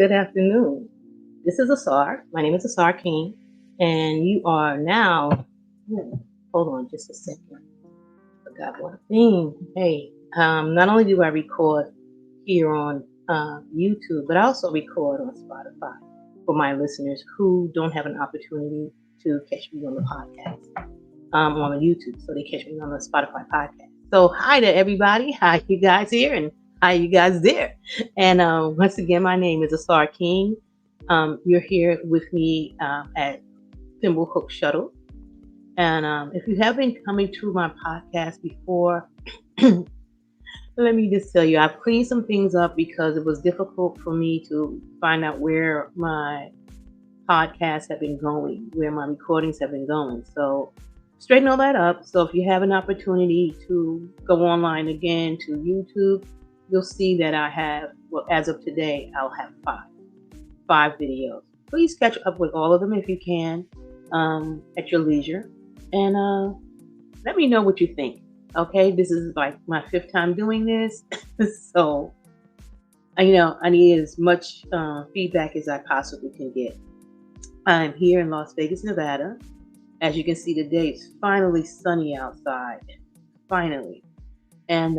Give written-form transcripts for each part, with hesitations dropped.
good afternoon. This is Asar. My name is Asar King, and you are now. Hold on just a second. Forgot one thing. Hey, not only do I record here on YouTube, but I also record on Spotify for my listeners who don't have an opportunity to catch me on the podcast on YouTube, so they catch me on the Spotify podcast. So hi to everybody. Hi you guys here, and hi you guys there. And once again, my name is Asar King. You're here with me at Thimble Hook Shuttle. And if you have been coming to my podcast before, let me just tell you, I've cleaned some things up because it was difficult for me to find out where my podcasts have been going, where my recordings have been going. So straighten all that up. So if you have an opportunity to go online again to YouTube, you'll see that I have, well, as of today, I'll have five videos. Please catch up with all of them if you can at your leisure. And let me know what you think. Okay, this is like my 5th time doing this. So, I need as much feedback as I possibly can get. I'm here in Las Vegas, Nevada. As you can see today, it's finally sunny outside. Finally. And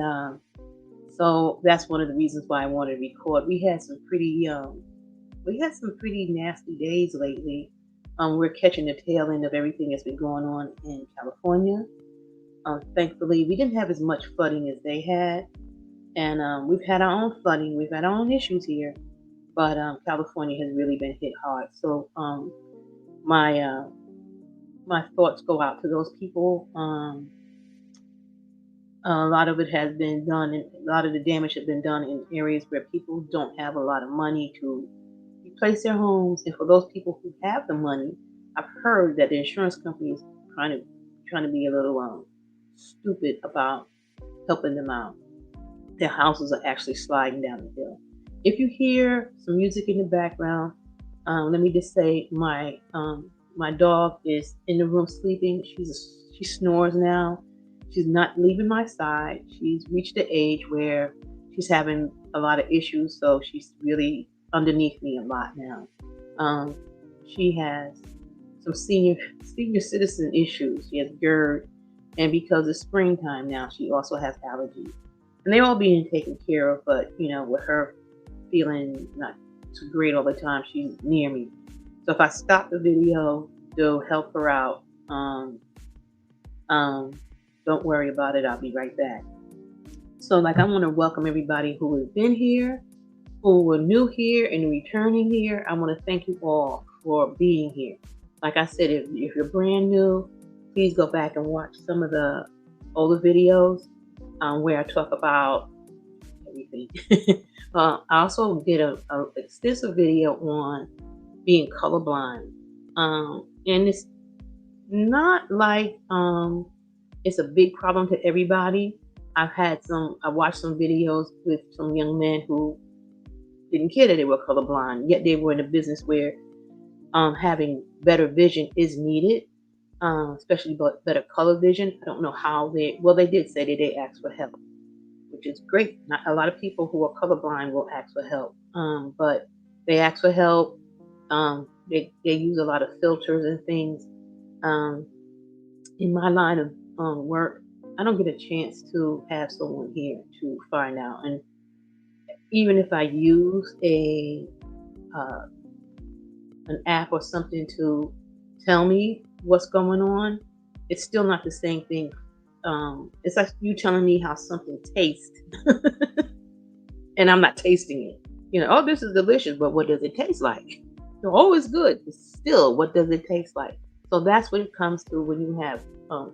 so that's one of the reasons why I wanted to record. We had some pretty nasty days lately. We're catching the tail end of everything that's been going on in California. Thankfully, we didn't have as much flooding as they had. And we've had our own flooding. We've had our own issues here. But California has really been hit hard. So my thoughts go out to those people. A lot of it has been done, and a lot of the damage has been done in areas where people don't have a lot of money to replace their homes. And for those people who have the money, I've heard that the insurance company is trying to be a little stupid about helping them out. Their houses are actually sliding down the hill. If you hear some music in the background, let me just say my dog is in the room sleeping. She snores now. She's not leaving my side. She's reached the age where she's having a lot of issues, so she's really underneath me a lot now. She has some senior citizen issues. She has GERD, and because it's springtime now, she also has allergies. And they're all being taken care of, but with her feeling not too great all the time, she's near me. So if I stop the video to help her out, don't worry about it. I'll be right back. So I want to welcome everybody who has been here, who were new here and returning here. I want to thank you all for being here. Like I said, if you're brand new, please go back and watch some of the older videos where I talk about everything. I also did an extensive video on being colorblind. And it's not like it's a big problem to everybody. I watched some videos with some young men who didn't care that they were colorblind, yet they were in a business where having better vision is needed, especially better color vision. I don't know how they did say that they asked for help, which is great. Not a lot of people who are colorblind will ask for help, but they ask for help. They use a lot of filters and things. In my line of work, I don't get a chance to have someone here to find out. And even if I use an app or something to tell me what's going on, it's still not the same thing. It's like you telling me how something tastes, and I'm not tasting it. Oh, this is delicious, but what does it taste like? Oh, it's good. Still, what does it taste like? So that's what it comes to when you have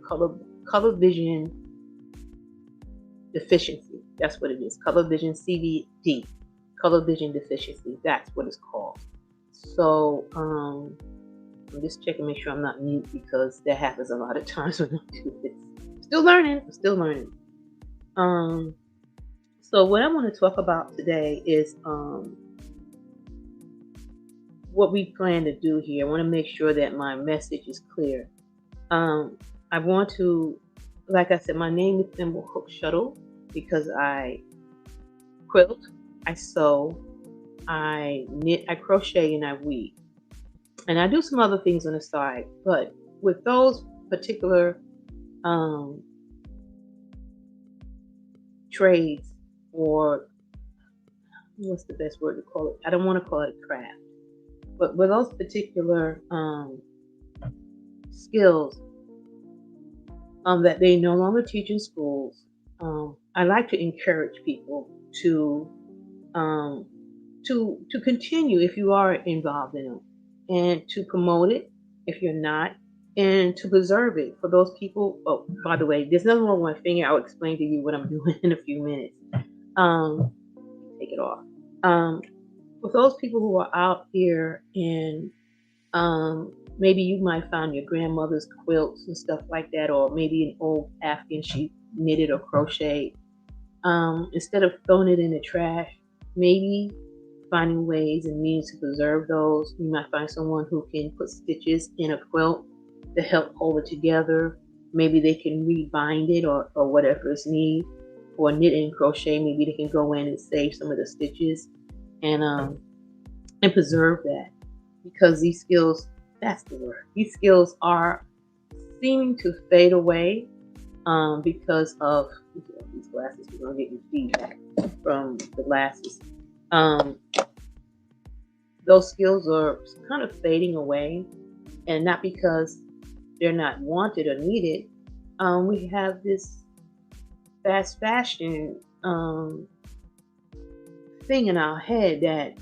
color vision deficiency. That's what it is. Color vision CVD. Color vision deficiency. That's what it's called. So I'm just checking, make sure I'm not mute, because that happens a lot of times when I do this. Still learning. So what I want to talk about today is what we plan to do here. I want to make sure that my message is clear. I want to, like I said, my name is Thimble Hook Shuttle because I quilt, I sew, I knit, I crochet, and I weave. And I do some other things on the side, but with those particular um, trades, or what's the best word to call it? I don't want to call it craft, but with those particular skills that they no longer teach in schools, I like to encourage people to um, to continue if you are involved in them, and to promote it if you're not, and to preserve it for those people. Oh, by the way, there's nothing wrong with my finger. I'll explain to you what I'm doing in a few minutes. Um, Take it off. Um, with those people who are out here, and maybe you might find your grandmother's quilts and stuff like that, or maybe an old Afghan she knitted or crocheted. Instead of throwing it in the trash, maybe finding ways and means to preserve those. You might find someone who can put stitches in a quilt to help hold it together. Maybe they can rebind it, or whatever is needed. Or knit and crochet, maybe they can go in and save some of the stitches, and preserve that, because these skills, that's the word, these skills are seeming to fade away because of these glasses. We're going to get feedback from the glasses. Um, those skills are kind of fading away, and not because they're not wanted or needed. We have this fast fashion thing in our head that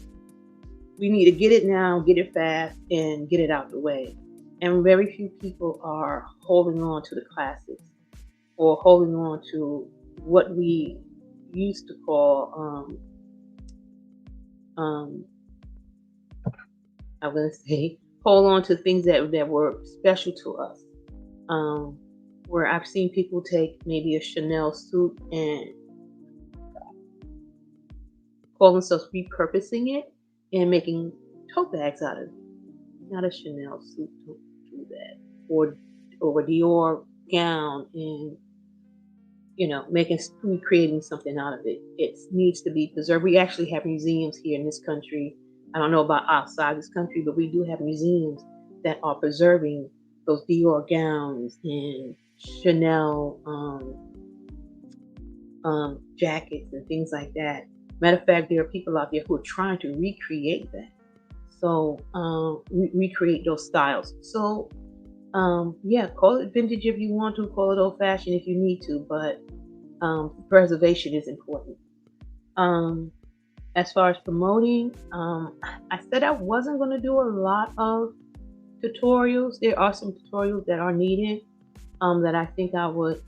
we need to get it now, get it fast, and get it out the way. And very few people are holding on to the classics, or holding on to what we used to call, I'm going to say, hold on to things that were special to us. Where I've seen people take maybe a Chanel suit and call themselves repurposing it and making tote bags out of it. Not a Chanel suit, don't do that. Or a Dior gown, and recreating something out of it. It needs to be preserved. We actually have museums here in this country. I don't know about outside this country, but we do have museums that are preserving those Dior gowns and Chanel jackets and things like that. Matter of fact, there are people out there who are trying to recreate that. So recreate those styles. So yeah, call it vintage if you want to, call it old fashioned if you need to, but preservation is important. As far as promoting, I said I wasn't going to do a lot of tutorials. There are some tutorials that are needed that I think I would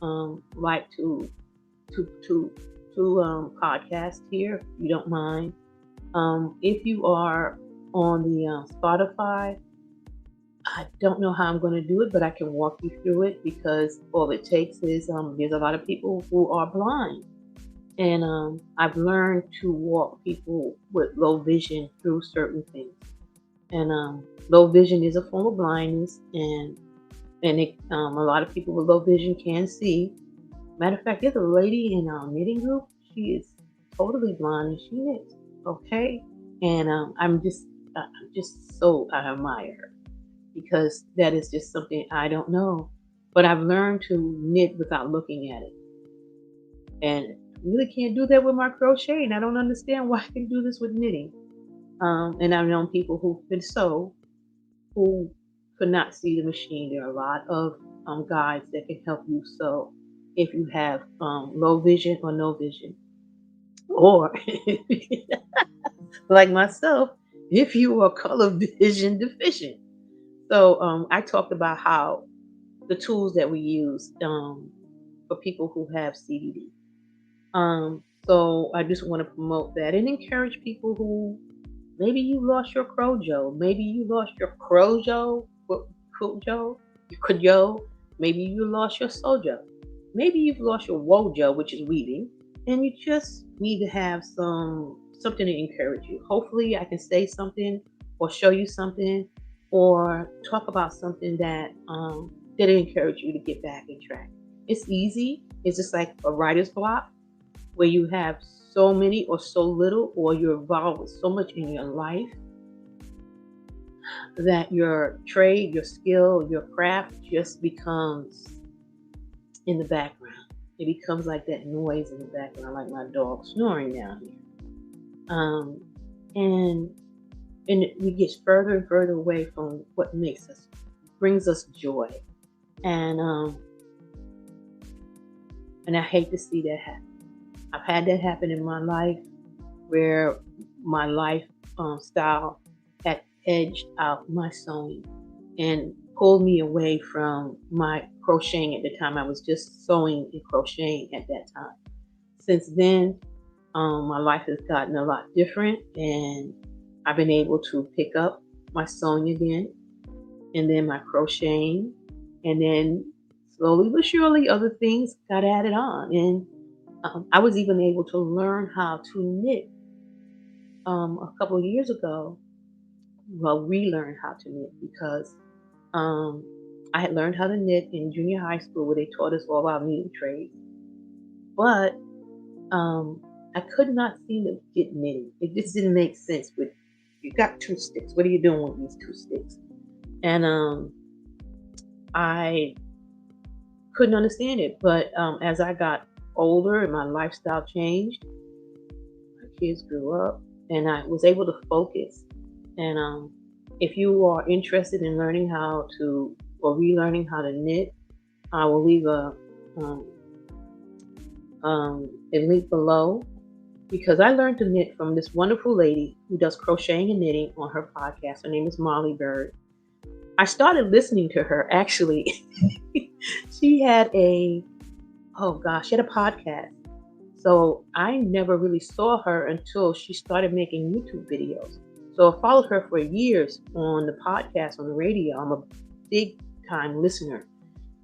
like to podcast here, if you don't mind. If you are on the Spotify, I don't know how I'm going to do it, but I can walk you through it, because all it takes is there's a lot of people who are blind, and I've learned to walk people with low vision through certain things. And low vision is a form of blindness, and a lot of people with low vision can see. Matter of fact, there's a lady in our knitting group. She is totally blind and she knits. Okay, and I'm just so, I admire her, because that is just something I don't know. But I've learned to knit without looking at it. And I really can't do that with my crocheting. I don't understand why I can do this with knitting. And I've known people who could sew who could not see the machine. There are a lot of guides that can help you sew if you have low vision or no vision. Or, like myself, if you are color vision deficient. So I talked about how the tools that we use for people who have CDD. So I just want to promote that and encourage people who, maybe you lost your Crojo, maybe you lost your Crojo, your Crojo, maybe you lost your Sojo, maybe you've lost your Wojo, which is weaving, and you just need to have something to encourage you. Hopefully, I can say something or show you something or talk about something that that encourage you to get back in track. It's easy. It's just like a writer's block. where you have so many or so little, or you're involved with so much in your life that your trade, your skill, your craft just becomes in the background. It becomes like that noise in the background, like my dog snoring down here. And we get further and further away from what brings us joy. And I hate to see that happen. I've had that happen in my life, where my life style had edged out my sewing and pulled me away from my crocheting at the time. I was just sewing and crocheting at that time. Since then, my life has gotten a lot different, and I've been able to pick up my sewing again, and then my crocheting, and then slowly but surely other things got added on. And I was even able to learn how to knit a couple of years ago. Well, relearn how to knit, because um, I had learned how to knit in junior high school, where they taught us all about knitting trades. But I could not seem to get knitting. It just didn't make sense. With you got two sticks, what are you doing with these two sticks? And I couldn't understand it. But as I got older and my lifestyle changed, my kids grew up, and I was able to focus. And if you are interested in learning how to, or relearning how to knit, I will leave a link below, because I learned to knit from this wonderful lady who does crocheting and knitting on her podcast. Her name is Molly Bird. I started listening to her, actually. She had a podcast. So I never really saw her until she started making YouTube videos. So I followed her for years on the podcast, on the radio. I'm a big time listener.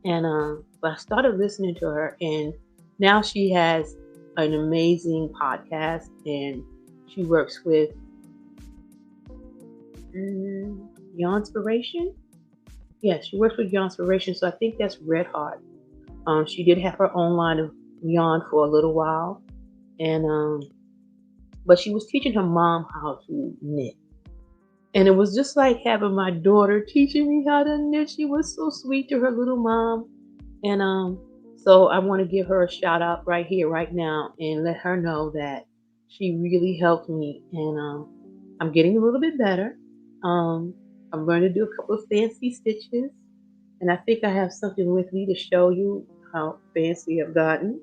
But I started listening to her, and now she has an amazing podcast, and she works with Younspiration. Yeah, she works with Younspiration, so I think that's Red Heart. She did have her own line of yarn for a little while, and but she was teaching her mom how to knit. And it was just like having my daughter teaching me how to knit. She was so sweet to her little mom. And so I want to give her a shout out right here, right now, and let her know that she really helped me. And I'm getting a little bit better. I'm going to do a couple of fancy stitches, and I think I have something with me to show you how fancy I've gotten.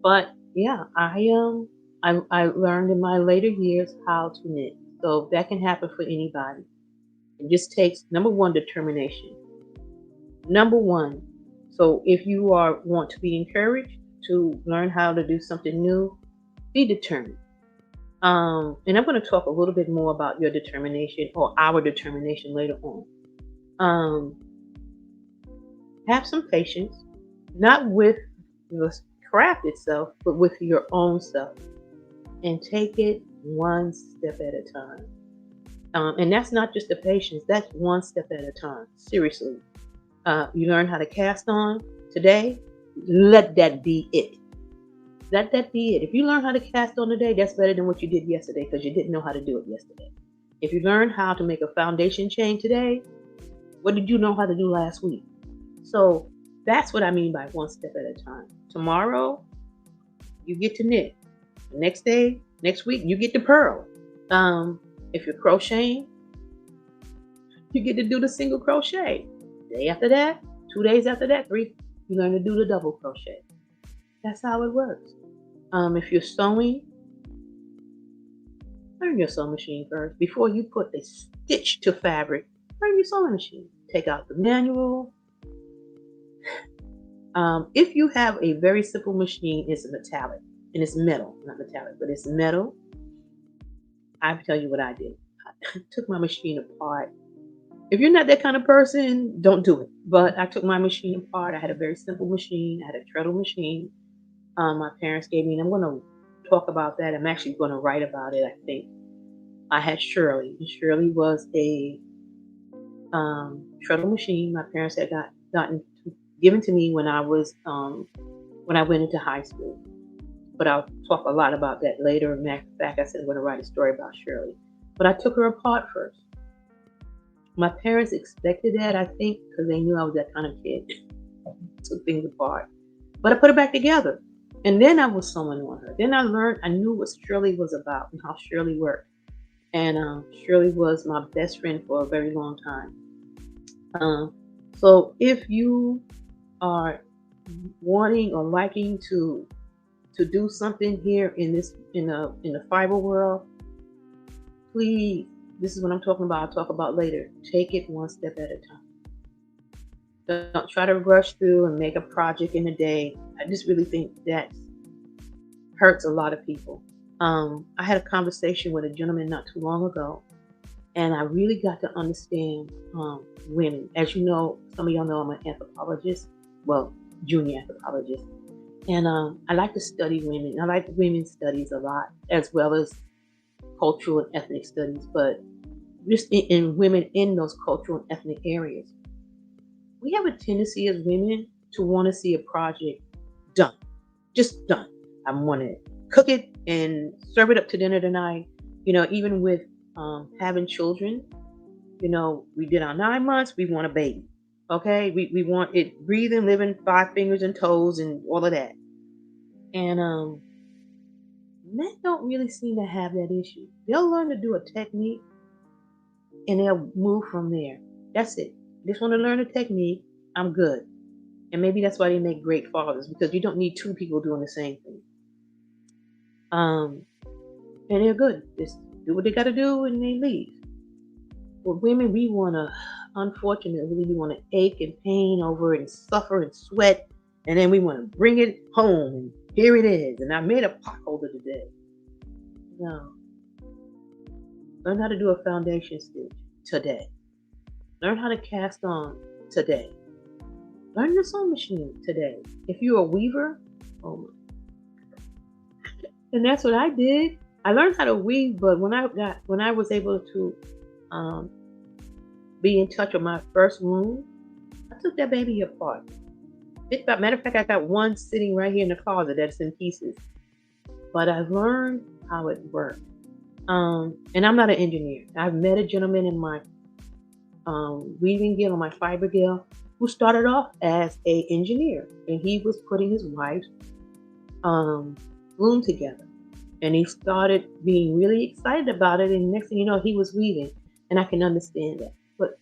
But yeah, I learned in my later years how to knit, so that can happen for anybody. It just takes, number one, determination. Number one. So if you want to be encouraged to learn how to do something new, be determined. And I'm going to talk a little bit more about your determination, or our determination, later on. Have some patience, not with the craft itself, but with your own self, and take it one step at a time. And that's not just the patience, that's one step at a time. Seriously. You learn how to cast on today, let that be it. Let that be it. If you learn how to cast on today, that's better than what you did yesterday, because you didn't know how to do it yesterday. If you learn how to make a foundation chain today, what did you know how to do last week? So that's what I mean by one step at a time. Tomorrow, you get to knit. The next day, next week, you get to purl. If you're crocheting, you get to do the single crochet. Day after that, 2 days after that, 3, you learn to do the double crochet. That's how it works. If you're sewing, learn your sewing machine first. Before you put a stitch to fabric, learn your sewing machine. Take out the manual. If you have a very simple machine, it's a metallic, and it's metal, not metallic, but it's metal. I will tell you what I did. I took my machine apart. If you're not that kind of person, don't do it. But I took my machine apart. I had a very simple machine. I had a treadle machine. My parents gave me, and I'm going to talk about that. I'm actually going to write about it, I think. I had Shirley. Shirley was a treadle machine my parents had given to me when I went into high school. but I'll talk a lot about that later. Matter of fact, I said I'm going to write a story about Shirley. But I took her apart first. My parents expected that, I think, because they knew I was that kind of kid. Took things apart. But I put it back together. And then I was sewing on her. Then I knew what Shirley was about and how Shirley worked. And Shirley was my best friend for a very long time. So if you are wanting or liking to do something here in the fiber world, please, this is what I'm talking about. I'll talk about later. Take it one step at a time. Don't try to rush through and make a project in a day. I just really think that hurts a lot of people. I had a conversation with a gentleman not too long ago, and I really got to understand women. As you know, some of y'all know I'm an anthropologist, well, junior anthropologist, and I like to study women. I like women's studies a lot, as well as cultural and ethnic studies, but just in women in those cultural and ethnic areas. We have a tendency as women to want to see a project done, just done. I want to cook it and serve it up to dinner tonight. Even with having children, we did our 9 months, we want a baby. Okay, we want it breathing, living, 5 fingers and toes, and all of that. And men don't really seem to have that issue. They'll learn to do a technique, and they'll move from there. That's it. Just want to learn a technique. I'm good. And maybe that's why they make great fathers, because you don't need 2 people doing the same thing. And they're good. Just do what they got to do, and they leave. But women, unfortunately, we want to ache and pain over it and suffer and sweat, and then we want to bring it home, and here it is. And I made a pot holder today. No. Learn how to do a foundation stitch today. Learn how to cast on today. Learn the sewing machine today. If you're a weaver, oh my. And that's what I did. I learned how to weave, but when I was able to be in touch with my first loom, I took that baby apart. Matter of fact, I got one sitting right here in the closet that's in pieces. But I've learned how it worked. And I'm not an engineer. I've met a gentleman in my weaving guild, my fiber guild, who started off as an engineer, and he was putting his wife's loom together. And he started being really excited about it, and next thing you know, he was weaving, and I can understand that. But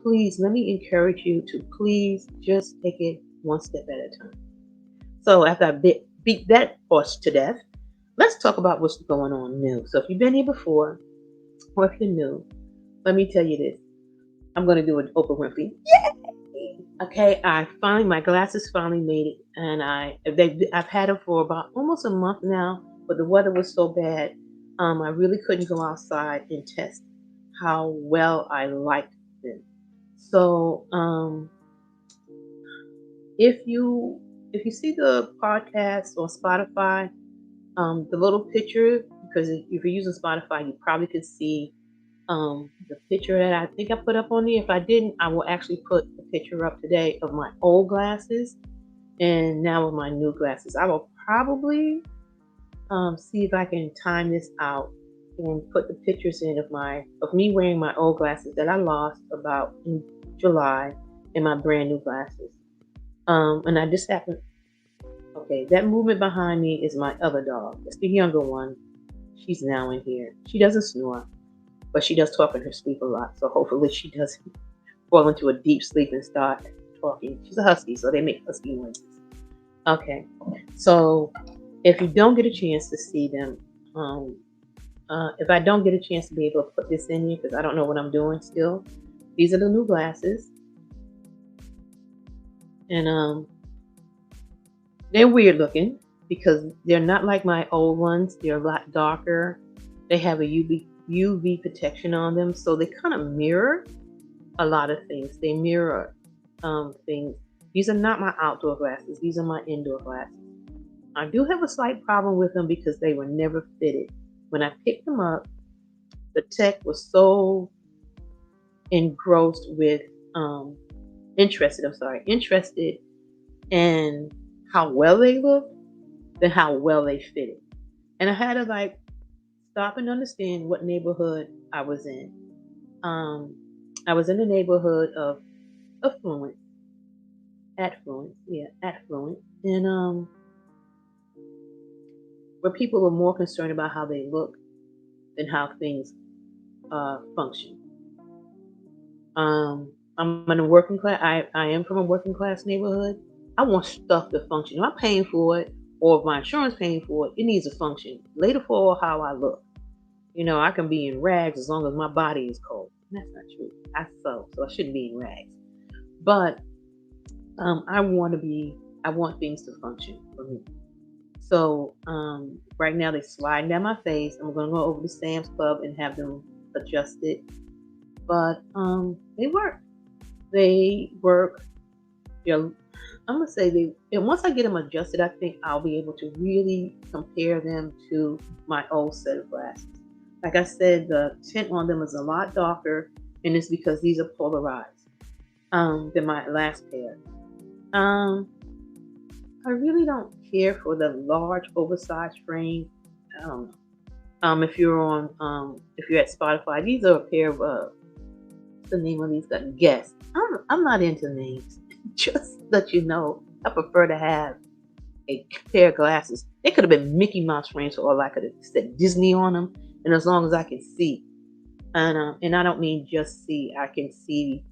please, let me encourage you to please just take it one step at a time. So after I beat that horse to death, let's talk about what's going on new. So if you've been here before, or if you're new, let me tell you this. I'm going to do an Oprah Winfrey. Yay! Okay, my glasses finally made it, and I've had them for about almost a month now, but the weather was so bad, I really couldn't go outside and test how well I liked them. So, if you see the podcast on Spotify, the little picture, because if you're using Spotify, you probably could see the picture that I think I put up on there. If I didn't, I will actually put the picture up today of my old glasses and now with my new glasses. I will probably see if I can time this out and put the pictures in of me wearing my old glasses that I lost about in July and my brand new glasses. And I just happened. Okay, that movement behind me is my other dog. It's the younger one. She's now in here. She doesn't snore, but she does talk in her sleep a lot. So hopefully she doesn't fall into a deep sleep and start talking. She's a husky, so they make husky noises. Okay, so if you don't get a chance to see them, if I don't get a chance to be able to put this in here, because I don't know what I'm doing still, these are the new glasses. And they're weird looking because they're not like my old ones. They're a lot darker. They have a UV protection on them, so they kind of mirror a lot of things. They mirror things. These are not my outdoor glasses. These are my indoor glasses. I do have a slight problem with them because they were never fitted. When I picked them up, the tech was so engrossed with interested in how well they look, than how well they fitted. And I had to like stop and understand what neighborhood I was in. Um, I was in the neighborhood of affluent, affluent, and where people are more concerned about how they look than how things function. I'm in a working class. I am from a working class neighborhood. I want stuff to function. If I'm paying for it, or if my insurance paying for it, it needs to function. Later for how I look. I can be in rags as long as my body is cold. That's not true. I sew, so I shouldn't be in rags. But I want to be. I want things to function for me. So right now they're sliding down my face. I'm going to go over to Sam's Club and have them adjusted. But they work. They work. I'm gonna say and once I get them adjusted, I think I'll be able to really compare them to my old set of glasses. Like I said, the tint on them is a lot darker, and it's because these are polarized than my last pair. I really don't care for the large, oversized frame. I don't know. If you're at Spotify, these are a pair of what's the name of these guys? Guess. I'm not into names. Just let you know, I prefer to have a pair of glasses. They could have been Mickey Mouse frames, or I could have said Disney on them, and as long as I can see, and I don't mean just see, I can see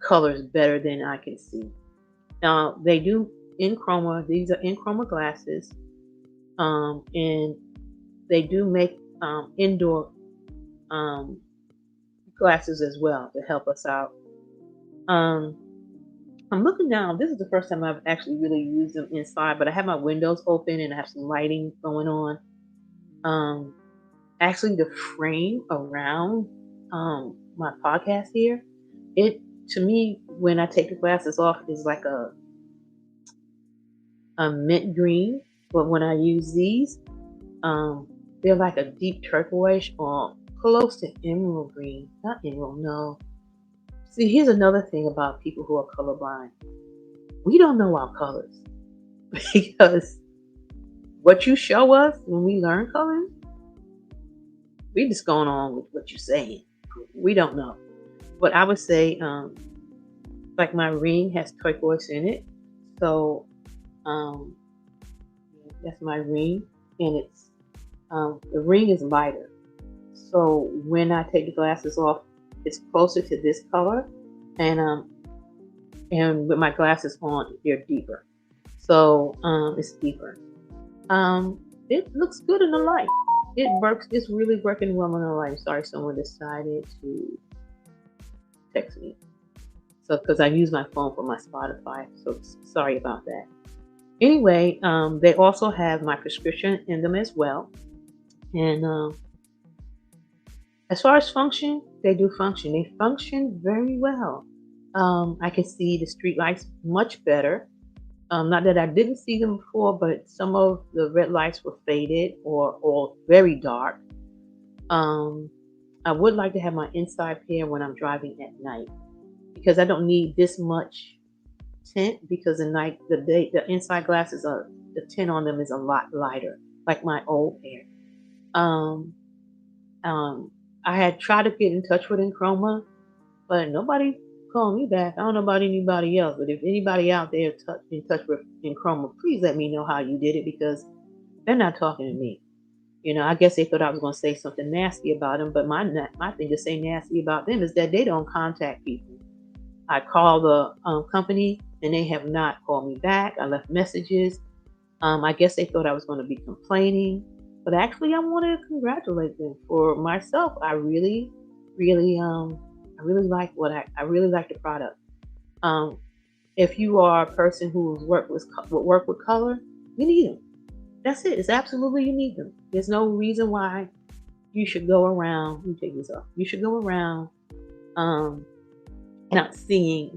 colors better than I can see. Now they do Enchroma. These are Enchroma glasses, and they do make indoor glasses as well to help us out. I'm looking down. This is the first time I've actually really used them inside, but I have my windows open and I have some lighting going on. Actually, the frame around my podcast here, it to me when I take the glasses off is like a mint green, but when I use these, they're like a deep turquoise or close to emerald green. Not emerald, no. See, here's another thing about people who are colorblind. We don't know our colors because what you show us when we learn colors, we just going on with what you're saying. We don't know. But I would say, like my ring has turquoise in it, so that's my ring, and it's the ring is lighter. So when I take the glasses off, it's closer to this color, and with my glasses on, they're deeper. So it's deeper. It looks good in the light. It works. It's really working well in the light. Sorry, someone decided to text me. So because I use my phone for my Spotify, so sorry about that. Anyway, they also have my prescription in them as well, and as far as function, they do function. They function very well. I can see the street lights much better. Not that I didn't see them before, but some of the red lights were faded or very dark. I would like to have my inside pair when I'm driving at night because I don't need this much tint because the inside glasses the tint on them is a lot lighter, like my old pair. Um, I had tried to get in touch with Enchroma, but nobody called me back. I don't know about anybody else, but if anybody out there in touch with Enchroma, please let me know how you did it because they're not talking to me. I guess they thought I was going to say something nasty about them, but my thing to say nasty about them is that they don't contact people. I called the company and they have not called me back. I left messages. I guess they thought I was going to be complaining. But actually, I wanted to congratulate them. For myself, I really, really, I really like I really like the product. If you are a person who's work with color, you need them. That's it. It's absolutely you need them. There's no reason why you should go around. Let me take this off. You should go around, not seeing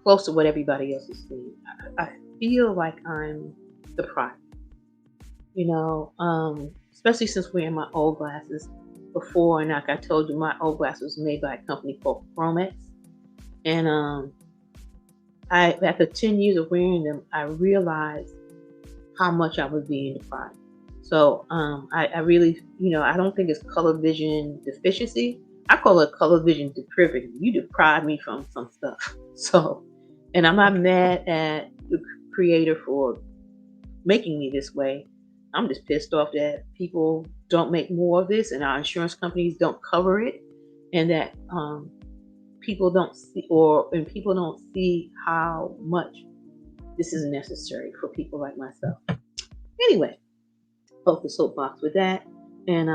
close to what everybody else is seeing. I feel like I'm the product. Especially since wearing my old glasses before, and like I told you, my old glasses was made by a company called Crocheted. And after 10 years of wearing them, I realized how much I was being deprived. So I really, I don't think it's color vision deficiency. I call it color vision deprivity. You deprive me from some stuff. So, and I'm not mad at the creator for making me this way. I'm just pissed off that people don't make more of this and our insurance companies don't cover it, and that people don't see, and people don't see how much this is necessary for people like myself. Anyway, off the soapbox with that, and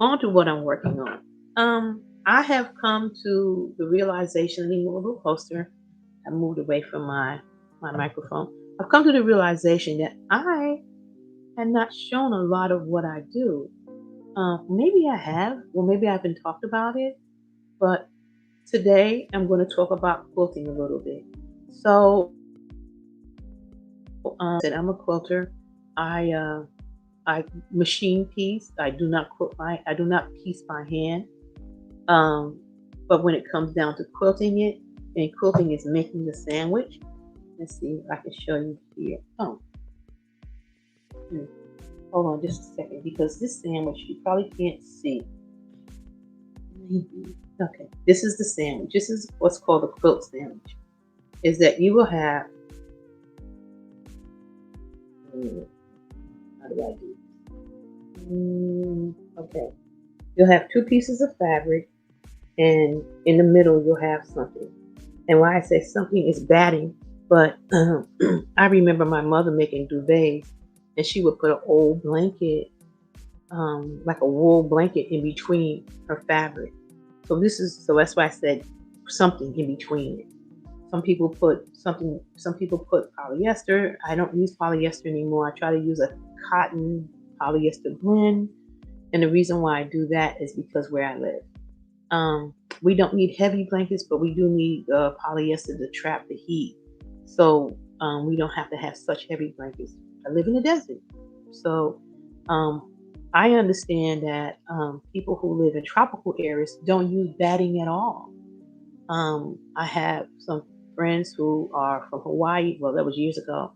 on to what I'm working on. I have come to the realization. Let me move a little closer. I moved away from my microphone. I've come to the realization that I had not shown a lot of what I do. Maybe I have, or maybe I haven't talked about it, but today I'm going to talk about quilting a little bit. So, I'm a quilter. I machine piece. I do not piece by hand. Um, but when it comes down to quilting it, and quilting is making the sandwich. Let's see if I can show you here. Oh, hold on just a second, because this sandwich you probably can't see. Okay, this is the sandwich. This is what's called a quilt sandwich. Is that you will have. How do I do this? Okay, you'll have two pieces of fabric, and in the middle you'll have something. And why I say something is batting, but I remember my mother making duvets, and she would put an old blanket, like a wool blanket, in between her fabric. So that's why I said something in between it. Some people put something. Some people put polyester. I don't use polyester anymore. I try to use a cotton polyester blend, and the reason why I do that is because where I live. We don't need heavy blankets, but we do need polyester to trap the heat. So we don't have to have such heavy blankets. I live in the desert. So I understand that people who live in tropical areas don't use batting at all. I have some friends who are from Hawaii. Well, that was years ago.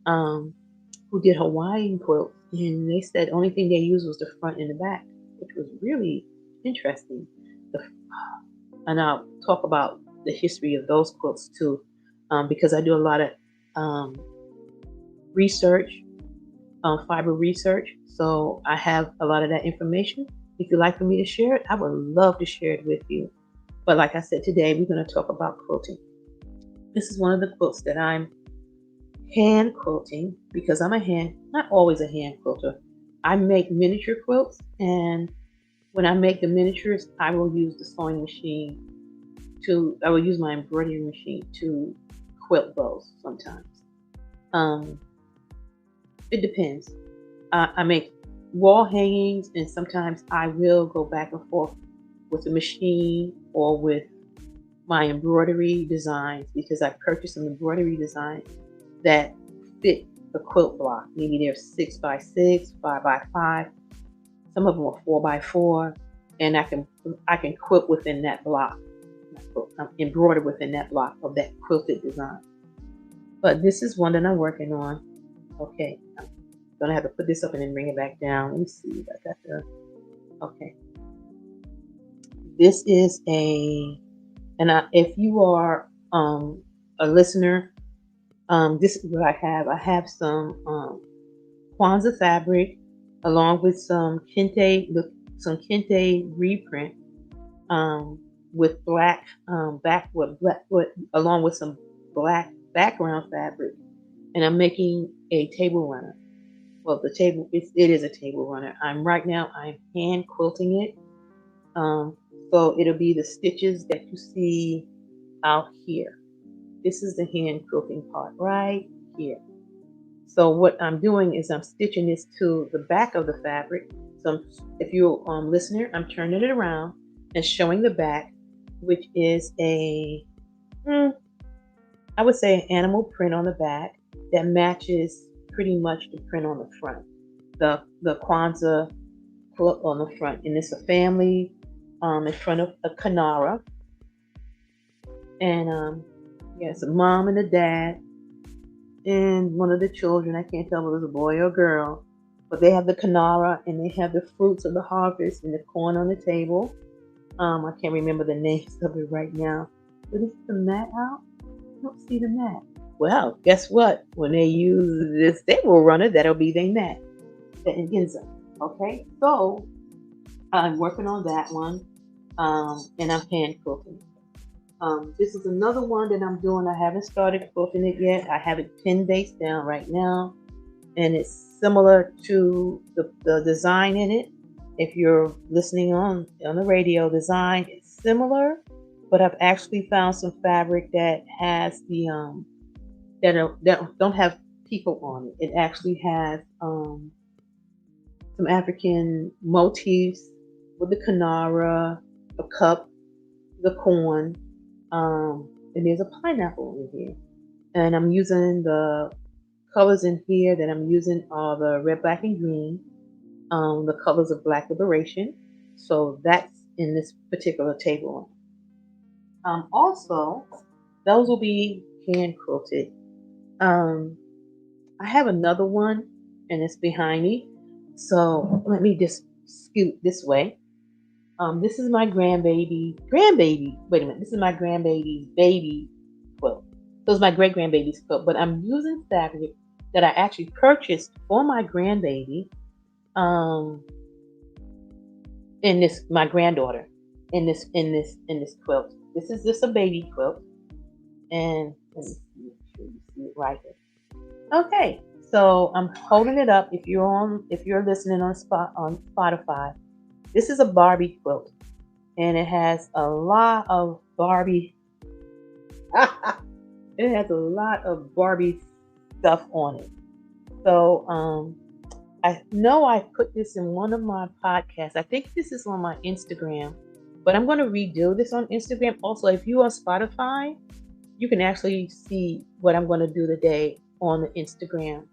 Who did Hawaiian quilts, and they said the only thing they used was the front and the back, which was really interesting. And I'll talk about the history of those quilts too, because I do a lot of research, fiber research. So I have a lot of that information. If you'd like for me to share it, I would love to share it with you. But like I said, today we're going to talk about quilting. This is one of the quilts that I'm hand quilting, because I'm not always a hand quilter. I make miniature quilts, and when I make the miniatures, I will use the sewing machine I will use my embroidery machine to quilt those sometimes. It depends. I make wall hangings, and sometimes I will go back and forth with the machine or with my embroidery designs, because I purchased some embroidery designs that fit the quilt block. Maybe they're 6x6, 5x5. Some of them are 4x4, and I can quilt within that block. Embroider within that block of that quilted design. But this is one that I'm working on. Okay, I'm gonna have to put this up and then bring it back down. Let me see if I got the. Okay, this is if you are a listener, this is what I have. I have some Kwanzaa fabric, along with some kente reprint, with black along with some black background fabric, and I'm making a table runner. Well, it is a table runner. I'm hand quilting it. So it'll be the stitches that you see out here. This is the hand quilting part right here. So what I'm doing is I'm stitching this to the back of the fabric. So if you're listener, I'm turning it around and showing the back, which is I would say an animal print on the back that matches pretty much the print on the front. The Kwanzaa quilt on the front, and it's a family in front of a Kanara, and it's a mom and a dad, and one of the children, I can't tell if it was a boy or a girl, but they have the canara and they have the fruits of the harvest and the corn on the table. I can't remember the names of it right now. But is the mat out? I don't see the mat. Well, guess what? When they use this table runner, that'll be their mat. The Ingenza. Okay, so I'm working on that one, and I'm hand quilting. This is another one that I'm doing. I haven't started quilting it yet. I have it pin based down right now, and it's similar to the design in it. If you're listening on the radio, design is similar, but I've actually found some fabric that has the that don't have people on it. It actually has some African motifs with the Kanara, a cup, the corn, and there's a pineapple in here. And I'm using the colors in here that I'm using are the red, black, and green, the colors of Black Liberation. So that's in this particular table. Also, those will be hand quilted. Um, I have another one, and it's behind me. So let me just scoot this way. This is my grandbaby. Wait a minute. This is my grandbaby's baby quilt. So it's my great grandbaby's quilt, but I'm using fabric that I actually purchased for my grandbaby. Um, in this, my granddaughter, in this quilt. This is just a baby quilt, and let me make sure you see it right here. Okay, so I'm holding it up. If you're listening on Spotify, this is a Barbie quilt, and it has a lot of Barbie. It has a lot of Barbie stuff on it. So I know I put this in one of my podcasts. I think this is on my Instagram, but I'm going to redo this on Instagram. Also, if you are on Spotify, you can actually see what I'm going to do today on the Instagram.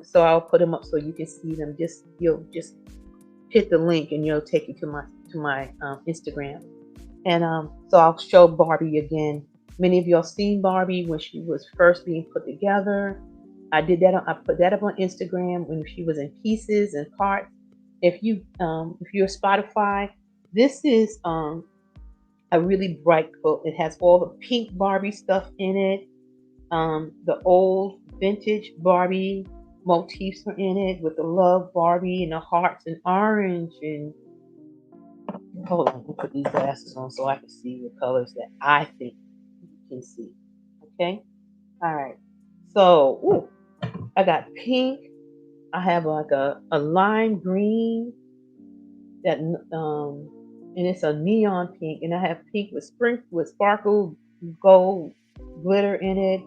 So I'll put them up so you can see them. You'll just hit the link and you'll take you to my Instagram. And so I'll show Barbie again. Many of y'all seen Barbie when she was first being put together. I put that up on Instagram when she was in pieces and parts. If you're Spotify, this is a really bright quilt. It has all the pink Barbie stuff in it. The old vintage Barbie motifs are in it with the love Barbie and the hearts and orange. And hold on, let me put these glasses on so I can see the colors that I think you can see. Okay, all right. So, I got pink. I have like a lime green that and it's a neon pink, and I have pink with sparkle gold glitter in it,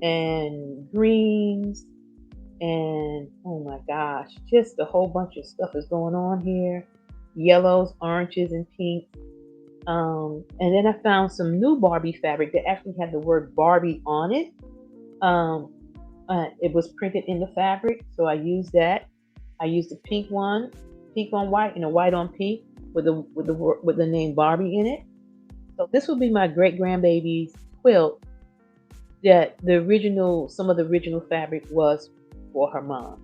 and greens, and oh my gosh, just a whole bunch of stuff is going on here. Yellows, oranges, and pinks. And then I found some new Barbie fabric that actually had the word Barbie on it. Um, it was printed in the fabric, so I used that. I used the pink on white, and a white on pink with the name Barbie in it. So this will be my great grandbaby's quilt. That some of the original fabric was for her mom.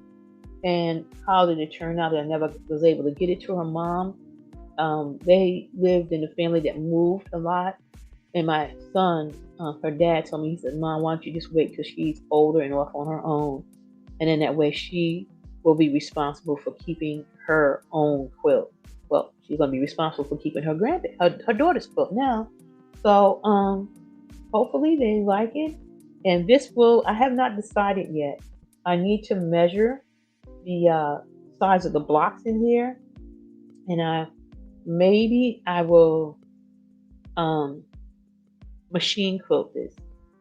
And how did it turn out? That I never was able to get it to her mom. They lived in a family that moved a lot, and my son, her dad told me, he said, "Mom, why don't you just wait till she's older and off on her own, and then that way she will be responsible for keeping her own quilt." Well, she's gonna be responsible for keeping her daughter's quilt now. So hopefully they like it. And I have not decided yet. I need to measure the size of the blocks in here, and maybe I will um, machine quilt this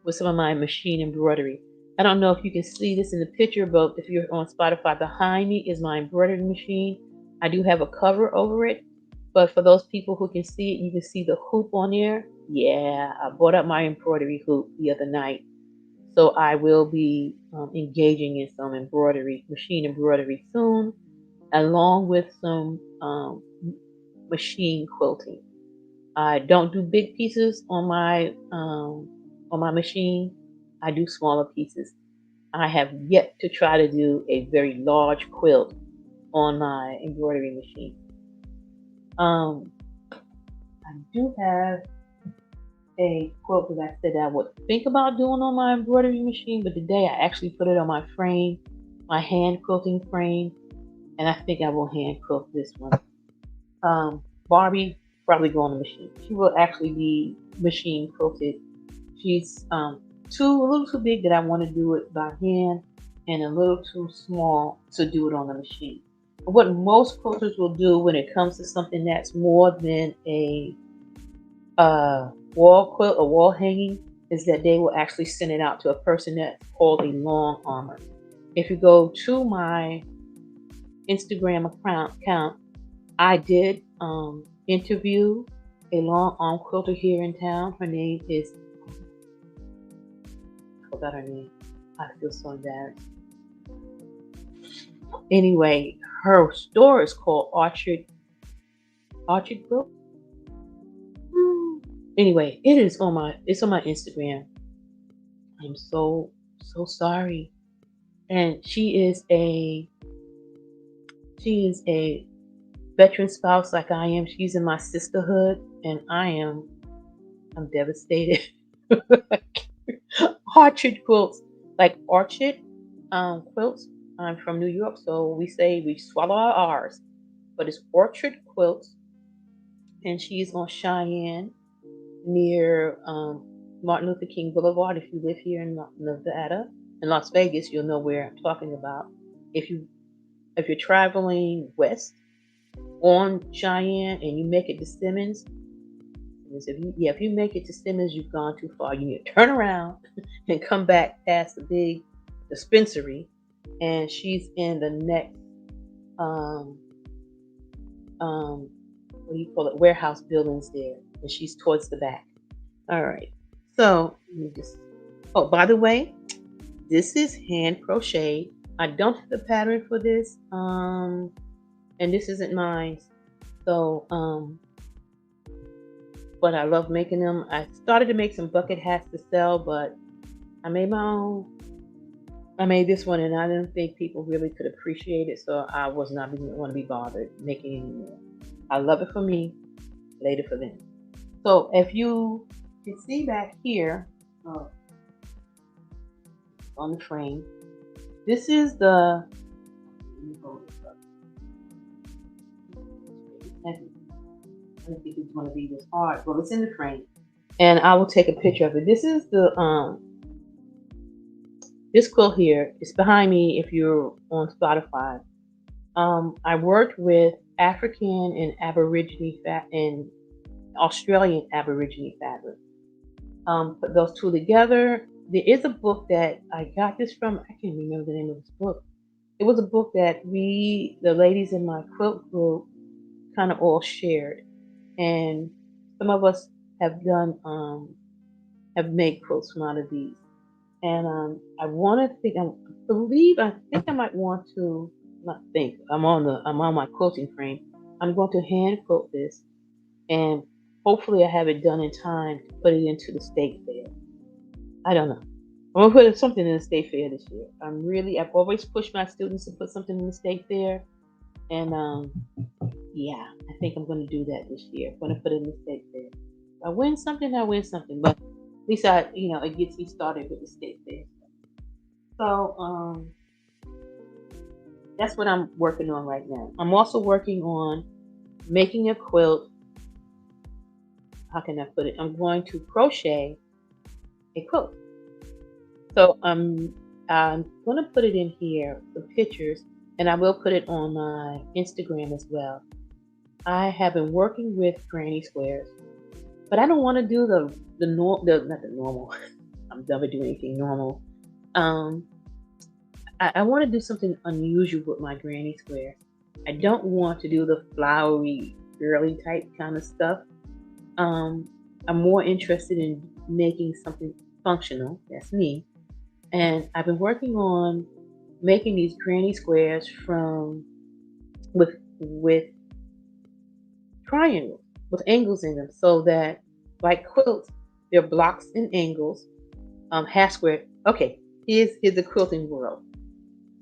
with some of my machine embroidery. I don't know if you can see this in the picture, but if you're on Spotify, behind me is my embroidery machine. I do have a cover over it, but for those people who can see it, you can see the hoop on there. Yeah, I bought up my embroidery hoop the other night. So I will be engaging in some machine embroidery soon, along with some machine quilting. I don't do big pieces on my machine. I do smaller pieces. I have yet to try to do a very large quilt on my embroidery machine. Um, I do have a quilt that I said I would think about doing on my embroidery machine, but today I actually put it on my frame, my hand quilting frame, and I think I will hand quilt this one. Barbie probably go on the machine. She will actually be machine quilted. She's a little too big that I want to do it by hand, and a little too small to do it on the machine. What most quilters will do when it comes to something that's more than a wall quilt or wall hanging is that they will actually send it out to a person that's called a long armor. If you go to my Instagram account, I did interview a long arm quilter here in town. Her name is, I forgot her name. I feel so embarrassed. Anyway, her store is called Orchard Quilt. Anyway, it's on my Instagram. I'm so sorry. And she is a veteran spouse like I am. She's in my sisterhood, and I'm devastated. Orchard quilts, like orchard quilts. I'm from New York, so we say we swallow our R's, but it's Orchard Quilts, and she's on Cheyenne near Martin Luther King Boulevard. If you live here in Nevada, in Las Vegas, you'll know where I'm talking about. If you're traveling west on Cheyenne and you make it to Simmons, if you make it to Simmons, you've gone too far. You need to turn around and come back past the big dispensary, and she's in the next what do you call it, warehouse buildings there, and she's towards the back. All right. So let me just. Oh, by the way, this is hand crocheted. I don't have the pattern for this, and this isn't mine. So, but I love making them. I started to make some bucket hats to sell, but I made my own. I made this one, and I didn't think people really could appreciate it, so I was not even want to be bothered making any more. I love it for me, later for them. So if you can see back here on the frame, this is the. I don't think it's going to be this hard. Well, it's in the frame, and I will take a picture of it. This is the this quilt here. It's behind me. If you're on Spotify, I worked with African and Aborigine and Australian Aborigine fabric. Put those two together. There is a book that I got this from. I can't remember the name of this book. It was a book that the ladies in my quilt group, kind of all shared, and some of us have done have made quilts from out of these. And I want to think. I think I might want to not think. I'm on my quilting frame. I'm going to hand quilt this, and hopefully I have it done in time to put it into the state fair. I don't know. I'm gonna put something in the state fair this year. I've always pushed my students to put something in the state fair, and yeah, I think I'm gonna do that this year. I'm gonna put it in the state fair. If I win something, I win something, but at least it gets me started with the state fair. So that's what I'm working on right now. I'm also working on making a quilt. How can I put it? I'm going to crochet a quilt. So I'm going to put it in here, the pictures, and I will put it on my Instagram as well. I have been working with granny squares, but I don't want to do not the normal. I'm never doing anything normal. I want to do something unusual with my granny square. I don't want to do the flowery, girly type kind of stuff. I'm more interested in making something functional. That's me. And I've been working on making these granny squares with triangles, with angles in them, so that like quilts, they're blocks and angles, half square. Okay, here's a quilting world.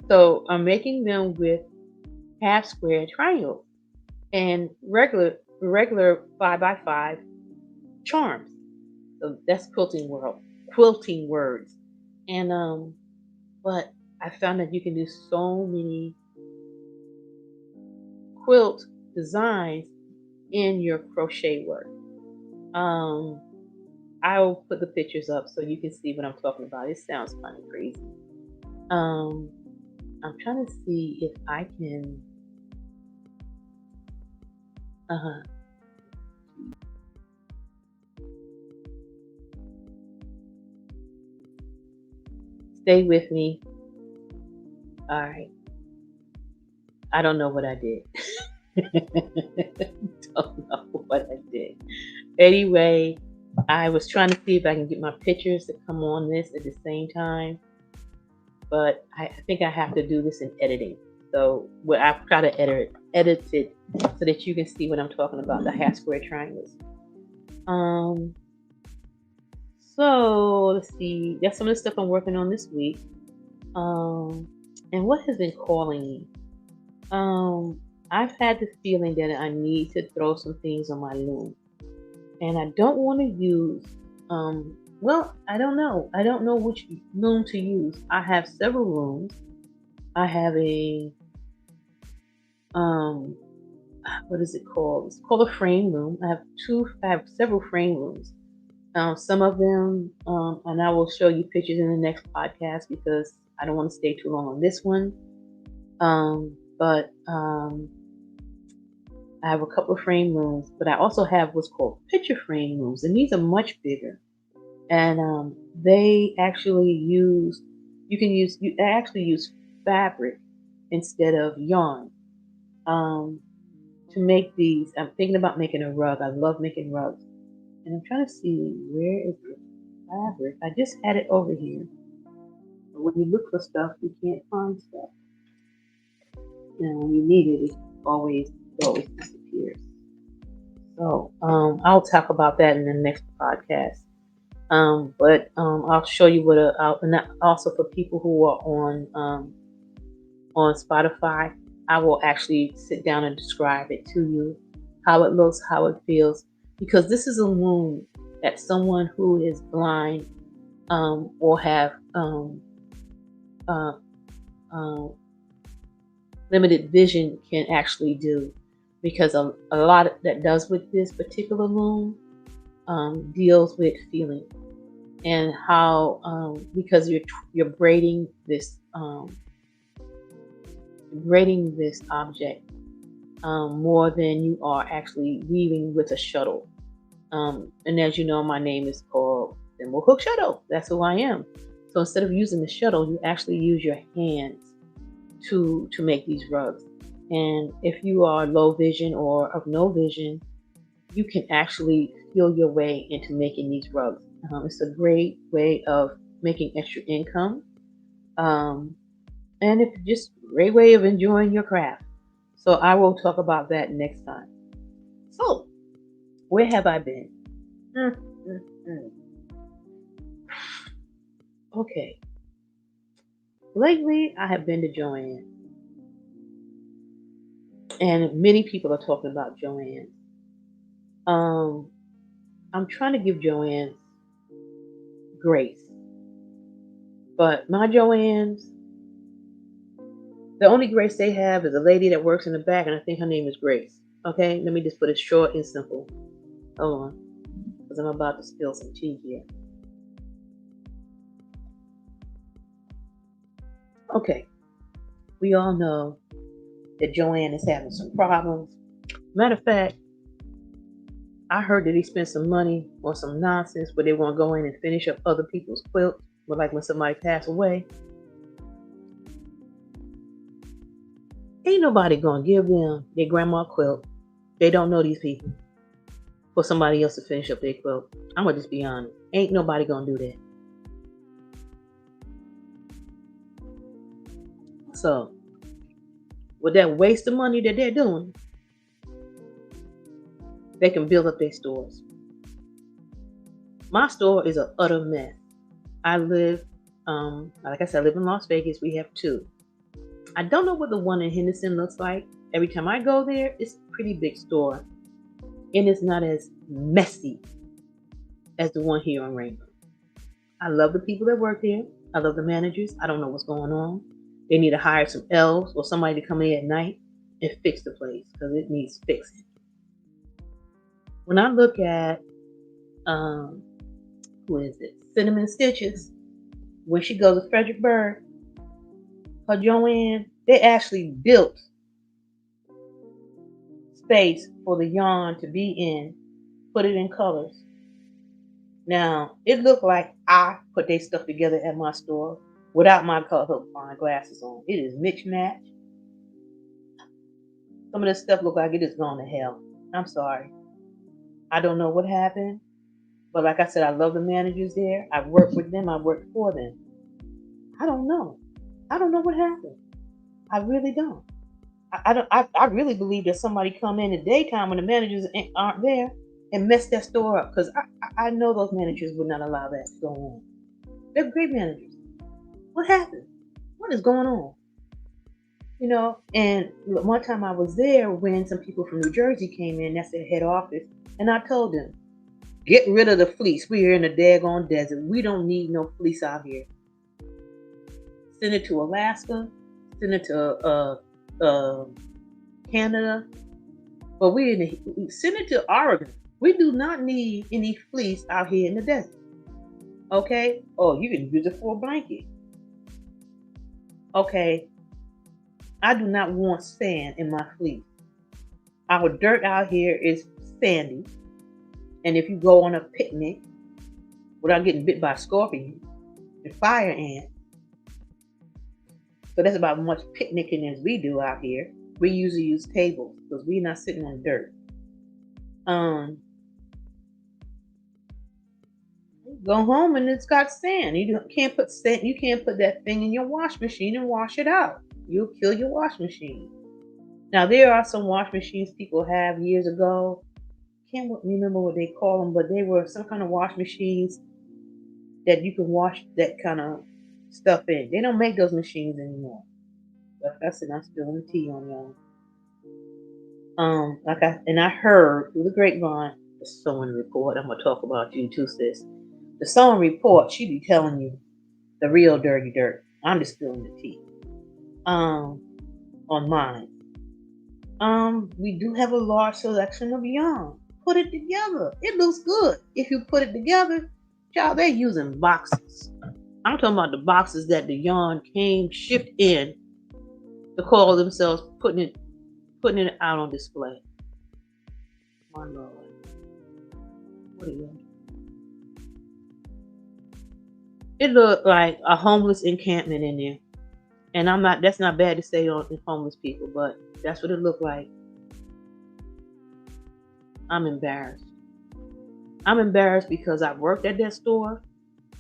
So I'm making them with half square triangles and regular 5x5 charms. So that's quilting world, quilting words. And but I found that you can do so many quilt designs in your crochet work. Um, I'll put the pictures up so you can see what I'm talking about. It sounds kind of crazy. Um, I'm trying to see if I can. Uh, Stay with me. All right. I don't know what I did. Don't know what I did. Anyway, I was trying to see if I can get my pictures to come on this at the same time, but I think I have to do this in editing. So what I've tried to edit it so that you can see what I'm talking about, the half square triangles. So let's see. That's some of the stuff I'm working on this week. And what has been calling me? I've had the feeling that I need to throw some things on my loom, and I don't want to use. Well, I don't know. I don't know which loom to use. I have several looms. I have a what is it called? It's called a frame loom. I have several frame looms. Some of them, and I will show you pictures in the next podcast because I don't want to stay too long on this one. But I have a couple of frame looms, but I also have what's called picture frame looms, and these are much bigger. And they actually use you actually use fabric instead of yarn to make these. I'm thinking about making a rug. I love making rugs, and I'm trying to see where is the fabric. I just had it over here, but when you look for stuff, you can't find stuff. And when you need it, it always disappears. So I'll talk about that in the next podcast. But I'll show you and also for people who are on Spotify, I will actually sit down and describe it to you, how it looks, how it feels, because this is a loom that someone who is blind or have uh, limited vision can actually do, because a lot that does with this particular loom deals with feeling and how because you're braiding this object more than you are actually weaving with a shuttle. And as you know, my name is called Thimble Hook Shuttle. That's who I am. So instead of using the shuttle, you actually use your hands to make these rugs. And if you are low vision or of no vision, you can actually feel your way into making these rugs. It's a great way of making extra income. And it's just a great way of enjoying your craft. So I will talk about that next time. So, where have I been? Okay. Lately, I have been to Joann. And many people are talking about Joann. I'm trying to give Joann grace. But my Joanns, the only grace they have is a lady that works in the back, and I think her name is Grace. Okay, let me just put it short and simple. Hold on, because I'm about to spill some tea here. Okay, we all know that Joann is having some problems. Matter of fact, I heard that he spent some money on some nonsense where they want to go in and finish up other people's quilts, but like when somebody passed away. Ain't nobody gonna give them their grandma quilt. They don't know these people. For somebody else to finish up their quilt. I'm gonna just be honest. Ain't nobody gonna do that. So, with that waste of money that they're doing, they can build up their stores. My store is an utter mess. I live Like I said, I live in Las Vegas. We have two. I don't know what the one in Henderson looks like. Every time I go there, it's a pretty big store. And it's not as messy as the one here on Rainbow. I love the people that work there. I love the managers. I don't know what's going on. They need to hire some elves or somebody to come in at night and fix the place because it needs fixing. When I look at, who is it? Cinnamon Stitches. When she goes to Fredericksburg, her Joann, they actually built space for the yarn to be in, put it in colors. Now, it looked like I put their stuff together at my store without my color glasses on. It is mix match. Some of this stuff look like it is gone to hell. I'm sorry. I don't know what happened. But like I said, I love the managers there. I've worked with them. I worked for them. I don't know. I don't know what happened. I really don't. I really believe that somebody come in the daytime when the managers aren't there and mess that store up. Because I know those managers would not allow that to go on. They're great managers. What happened? What is going on? You know, and one time I was there when some people from New Jersey came in. That's their head office. And I told them, get rid of the fleece. We're in the daggone desert. We don't need no fleece out here. Send it to Alaska. Send it to Canada. But send it to Oregon. We do not need any fleece out here in the desert. Okay? Oh, you can use it for a blanket. Okay. I do not want sand in my fleece. Our dirt out here is sandy. And if you go on a picnic without getting bit by a scorpion and fire ants, so that's about as much picnicking as we do out here. We usually use tables because we're not sitting on dirt. Go home and it's got sand. You can't put sand. You can't put that thing in your wash machine and wash it out. You'll kill your wash machine. Now there are some wash machines people have years ago. Can't remember what they call them, but they were some kind of wash machines that you can wash that kind of stuff in. They don't make those machines anymore. Like I said, I'm spilling the tea on y'all. I heard through the grapevine, the sewing report. I'm gonna talk about you too, sis. The sewing report, she be telling you the real dirty dirt. I'm just spilling the tea. On mine. We do have a large selection of yarn. Put it together. It looks good. If you put it together, child, they're using boxes. I'm talking about the boxes that the yarn came shipped in to call themselves putting it out on display. My Lord. What are you doing? It looked like a homeless encampment in there. And that's not bad to say on homeless people, but that's what it looked like. I'm embarrassed. I'm embarrassed because I've worked at that store.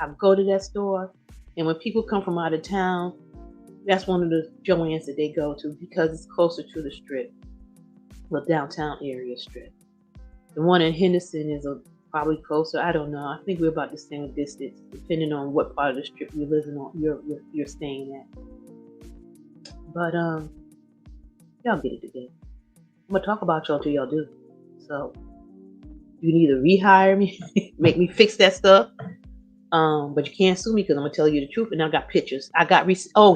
I go to that store. And when people come from out of town, that's one of the Joann's that they go to because it's closer to the strip, the downtown area strip. The one in Henderson is probably closer. I don't know. I think we're about the same distance, depending on what part of the strip you're living on. You're staying at. But y'all get it together. I'm gonna talk about y'all till y'all do. So you can either rehire me, make me fix that stuff. But you can't sue me because I'm gonna tell you the truth. And I got pictures. I got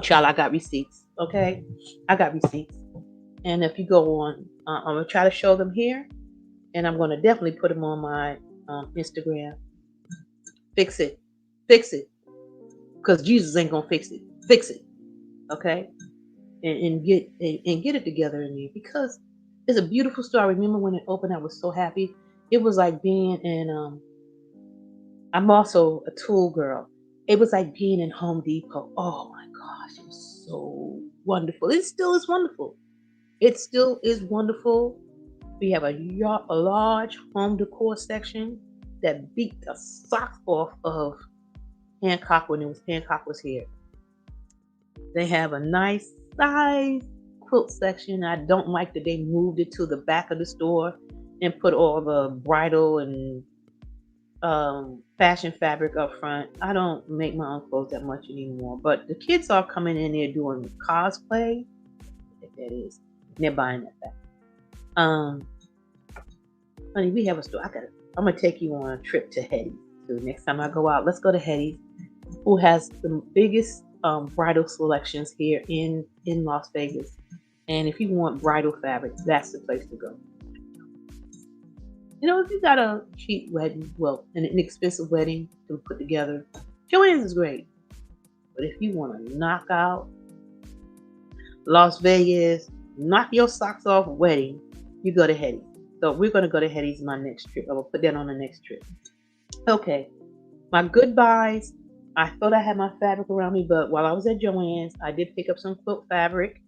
child, I got receipts. Okay, I got receipts. And if you go on, I'm gonna try to show them here, and I'm gonna definitely put them on my Instagram. Fix it, because Jesus ain't gonna fix it. Fix it, okay? And get it together in me because it's a beautiful store. I remember when it opened, I was so happy. It was like being in I'm also a tool girl. It was like being in Home Depot. Oh my gosh, it was so wonderful. It still is wonderful. It still is wonderful. We have a large home decor section that beat the socks off of Hancock when Hancock was here. They have a nice size quilt section. I don't like that they moved it to the back of the store and put all the bridal and fashion fabric up front. I don't make my own clothes that much anymore, but the kids are coming in there doing cosplay. If that is, and they're buying that back. Honey, we have a store. I'm gonna take you on a trip to Hetty's. So next time I go out, let's go to Hetty's, who has the biggest bridal selections here in Las Vegas. And if you want bridal fabric, that's the place to go. You know, if you got a cheap wedding, well, an inexpensive wedding to put together, Joann's is great. But if you want to knock out Las Vegas, knock your socks off wedding, you go to Hetty's. So we're going to go to Hetty's my next trip. I will put that on the next trip. Okay, my goodbyes. I thought I had my fabric around me, but while I was at Joann's, I did pick up some quilt fabric.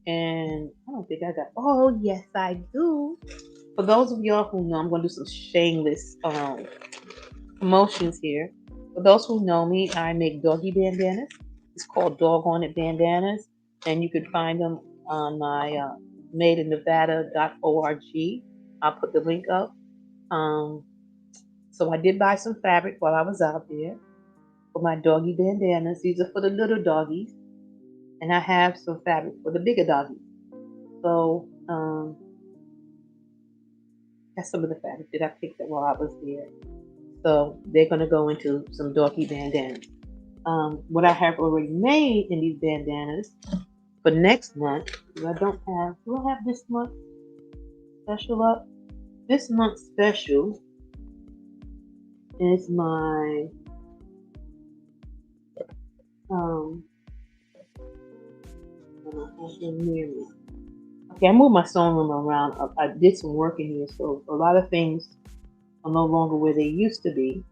And I don't think I got, oh, yes, I do. For those of y'all who know, I'm going to do some shameless promotions here. For those who know me, I make doggy bandanas. It's called Doggone It Bandanas. And you can find them on my madeinnevada.org. I'll put the link up. So I did buy some fabric while I was out there for my doggy bandanas. These are for the little doggies. And I have some fabric for the bigger doggies. So that's some of the fabric that I picked up while I was there. So they're going to go into some doggy bandanas. What I have already made in these bandanas for next month, do I have this month special up? This month's special is my okay, I moved my sewing room around. I did some work in here, so a lot of things are no longer where they used to be.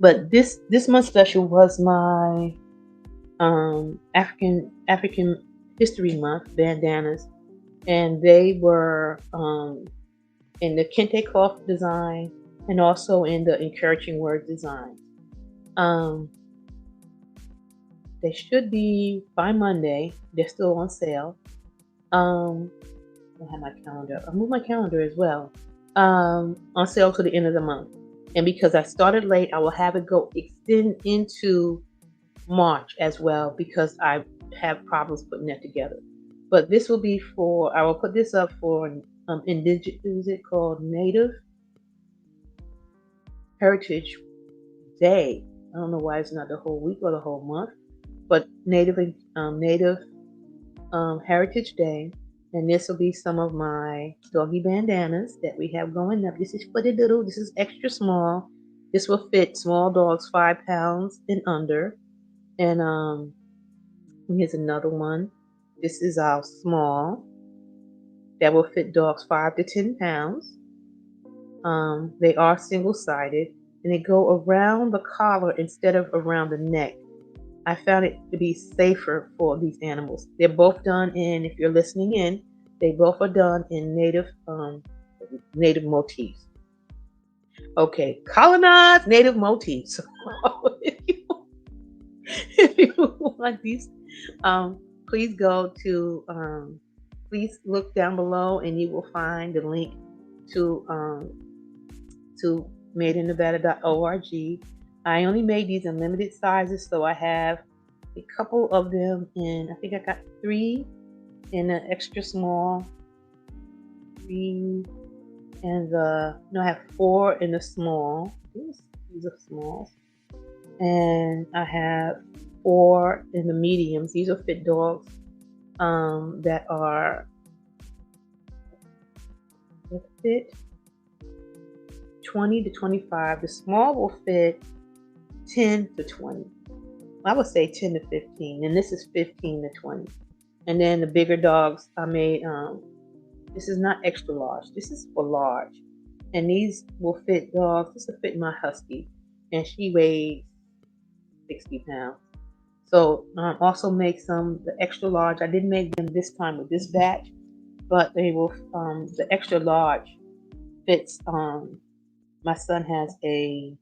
But this month's special was my African History Month bandanas, and they were in the kente cloth design and also in the encouraging word design. They should be by Monday. They're still on sale. I have my calendar. I moved my calendar as well. On sale to the end of the month. And because I started late, I will have it extend into March as well because I have problems putting that together. But this will be I will put this up for indigenous, is it called Native Heritage Day. I don't know why it's not the whole week or the whole month, but Native Heritage Day. And this will be some of my doggy bandanas that we have going up. This is for the little, this is extra small. This will fit small dogs 5 pounds and under. And here's another one. This is our small that will fit dogs 5 to 10 pounds. They are single-sided and they go around the collar instead of around the neck. I found it to be safer for these animals. They're both done in, if you're listening in, they both are done in native motifs. Okay, colonized native motifs. if you want these, please go to, please look down below and you will find the link to madeinnevada.org. I only made these in limited sizes, so I have a couple of them in, I think I got 3 in an extra small, 3 and I have 4 in the small. These are smalls. And I have 4 in the mediums. These are fit dogs that fit 20 to 25. The small will fit 10 to 20. I would say 10 to 15, and this is 15 to 20. And then the bigger dogs I made, this is not extra large, this is for large. And these will fit dogs, this will fit my husky, and she weighs 60 pounds. So also make the extra large. I didn't make them this time with this batch, but they will, the extra large fits, my son has a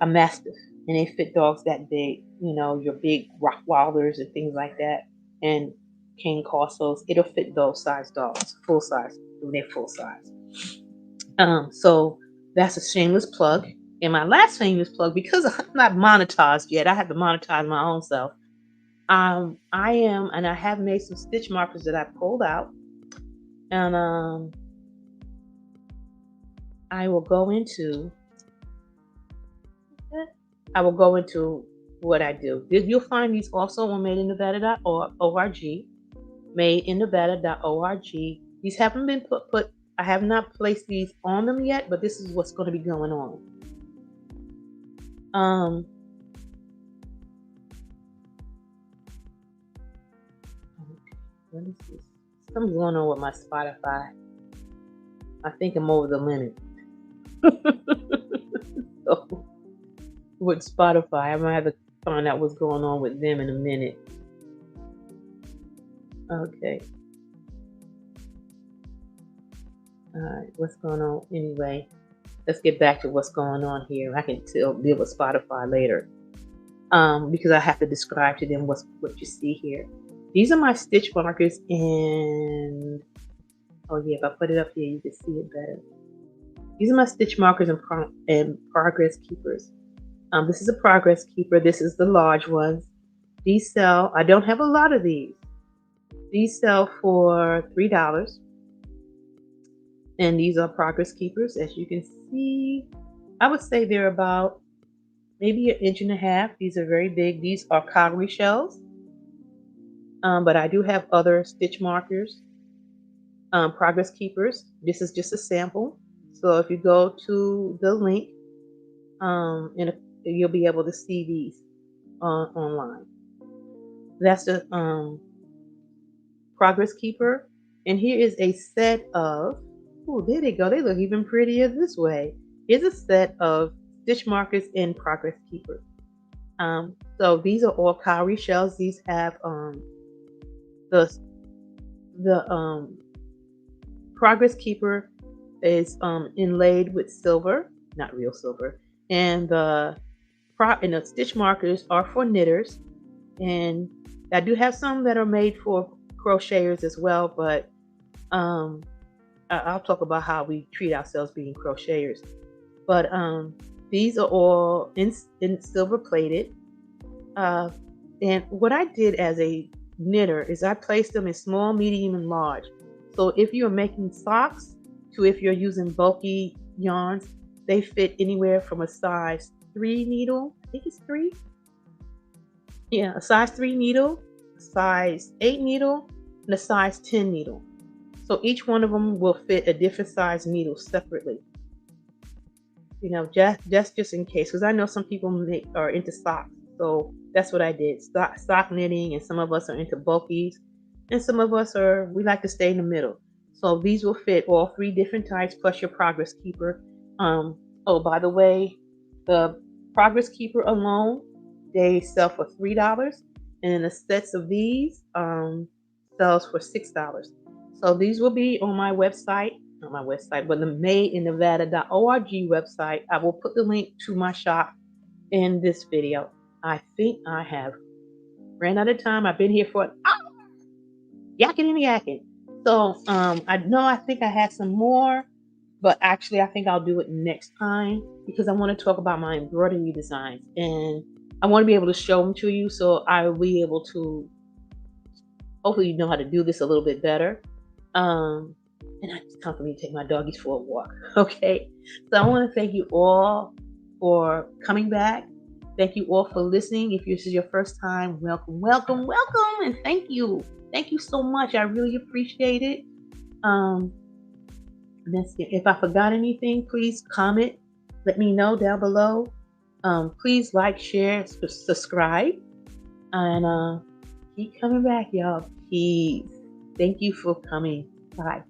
mastiff, and they fit dogs that big, your big Rottweilers and things like that, and Cane Corsos. It'll fit those size dogs, full size, when they're full size. So That's a shameless plug. And my last shameless plug, because I'm not monetized yet, I have to monetize my own self. I am, and I have made some stitch markers that I pulled out, and I will go into what I do. You'll find these also on madeinnevada.org, madeinnevada.org. These haven't been put. I have not placed these on them yet, but this is what's going to be going on. What is this? Something's going on with my Spotify. I think I'm over the limit. So, with Spotify, I'm gonna have to find out what's going on with them in a minute. Okay. Alright, what's going on? Anyway, let's get back to what's going on here. I can still deal with Spotify later. Because I have to describe to them what you see here. These are my stitch markers, and oh yeah, if I put it up here, you can see it better. These are my stitch markers and progress keepers. This is a progress keeper. This is the large ones. These sell, I don't have a lot of these. These sell for $3. And these are progress keepers. As you can see, I would say they're about maybe 1.5 inches. These are very big. These are cowrie shells. But I do have other stitch markers, progress keepers. This is just a sample. So if you go to the link, you'll be able to see these online. That's the progress keeper. And here is a set of, oh, there they go. They look even prettier this way. Here's a set of stitch markers in progress keeper. So these are all cowrie shells. These have the progress keeper is inlaid with silver, not real silver, and the stitch markers are for knitters, and I do have some that are made for crocheters as well, but I'll talk about how we treat ourselves being crocheters. But these are all in silver plated, and what I did as a knitter is I placed them in small, medium, and large. So if you're making socks to if you're using bulky yarns, they fit anywhere from a size 3 needle, I think it's 3. Yeah, a size 3 needle, a size 8 needle, and a size 10 needle. So each one of them will fit a different size needle separately. You know, just in case, because I know some people are into socks. So that's what I did, sock knitting, and some of us are into bulkies, and some of us we like to stay in the middle. So these will fit all 3 different types, plus your progress keeper. Oh, by the way, the progress keeper alone, they sell for $3, and the sets of these sells for $6. So these will be on my website, not my website, but the madeinnevada.org website. I will put the link to my shop in this video. I think I have ran out of time. I've been here for an hour, yakking and yakking. So I think I had some more, but actually I think I'll do it next time, because I want to talk about my embroidery designs, and I want to be able to show them to you, so I will be able to hopefully know how to do this a little bit better. And it's time for me to take my doggies for a walk. Okay, so I want to thank you all for coming back. Thank you all for listening. If this is your first time, welcome, welcome, welcome, and thank you. Thank you so much. I really appreciate it. That's it. If I forgot anything, please comment. Let me know down below. Please like, share, subscribe, and keep coming back, y'all. Please. Thank you for coming. Bye.